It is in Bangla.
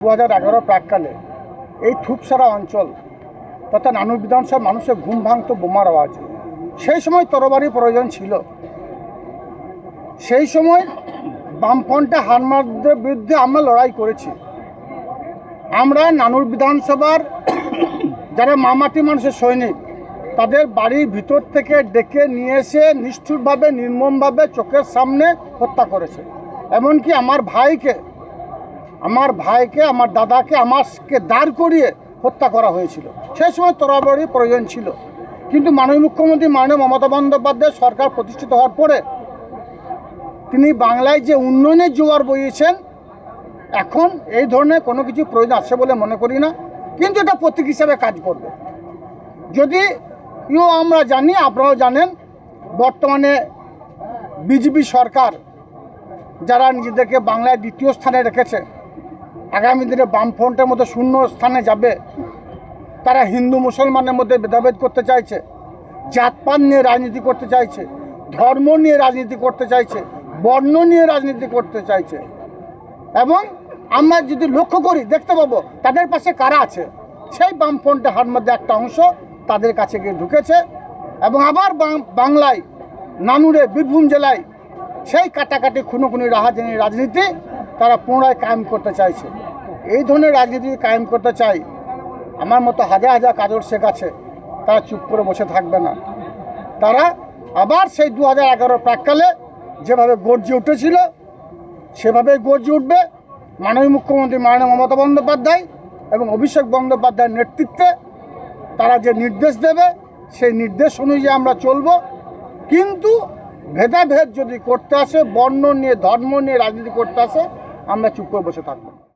2011 প্রাককালে এই থুপসারা অঞ্চল তথা নানুর বিধানসভা মানুষের ঘুম ভাঙত বোমার আওয়াজ। সেই সময় তরবারি প্রয়োজন ছিল। সেই সময় বামফ্রন্টে হারমাদের বিরুদ্ধে আমরা লড়াই করেছি। আমরা নানুর বিধানসভার যারা মামাটি মানুষের সৈনিক তাদের বাড়ির ভিতর থেকে ডেকে নিয়ে এসে নিষ্ঠুরভাবে নির্মমভাবে চোখের সামনে হত্যা করেছে। এমনকি আমার ভাইকে আমার দাদাকে আমাকে দাঁড় করিয়ে হত্যা করা হয়েছিল। সেই সময় তরবারি প্রয়োজন ছিল, কিন্তু মাননীয় মুখ্যমন্ত্রী মাননীয় মমতা বন্দ্যোপাধ্যায় সরকার প্রতিষ্ঠিত হওয়ার পরে তিনি বাংলায় যে উন্নয়নের জোয়ার বইয়েছেন, এখন এই ধরনের কোনো কিছু প্রয়োজন আছে বলে মনে করি না। কিন্তু এটা প্রতীক হিসাবে কাজ করবে। যদি আমরা জানি, আপনারাও জানেন, বর্তমানে বিজেপি সরকার যারা নিজেদেরকে বাংলায় দ্বিতীয় স্থানে রেখেছে, আগামী দিনে বামফ্রন্টের মধ্যে শূন্য স্থানে যাবে। তারা হিন্দু মুসলমানের মধ্যে ভেদাভেদ করতে চাইছে, জাতপাত নিয়ে রাজনীতি করতে চাইছে, ধর্ম নিয়ে রাজনীতি করতে চাইছে, বর্ণ নিয়ে রাজনীতি করতে চাইছে। এবং আমরা যদি লক্ষ্য করি দেখতে পাবো তাদের পাশে কারা আছে। সেই বামফ্রন্টে হার মধ্যে একটা অংশ তাদের কাছে গিয়ে ঢুকেছে এবং আবার বাংলায় নানুরে বীরভূম জেলায় সেই কাটাকাটি খুনোখুনি রাহাজানি রাজনীতি তারা পুনরায় কায়েম করতে চাইছে। এই ধরনের রাজনীতি কায়েম করতে চাই, আমার মতো হাজার হাজার কাজল শেখ আছে, তারা চুপ করে বসে থাকবে না। তারা আবার সেই 2011 প্রাককালে যেভাবে গর্জে উঠেছিল সেভাবেই গর্জে উঠবে। মাননীয় মুখ্যমন্ত্রী মাননীয় মমতা বন্দ্যোপাধ্যায় এবং অভিষেক বন্দ্যোপাধ্যায়ের নেতৃত্বে তারা যে নির্দেশ দেবে সেই নির্দেশ অনুযায়ী আমরা চলব। কিন্তু ভেদাভেদ যদি করতে আসে, বর্ণ নিয়ে ধর্ম নিয়ে রাজনীতি করতে আসে, আমরা চুপ করে বসে থাকবো।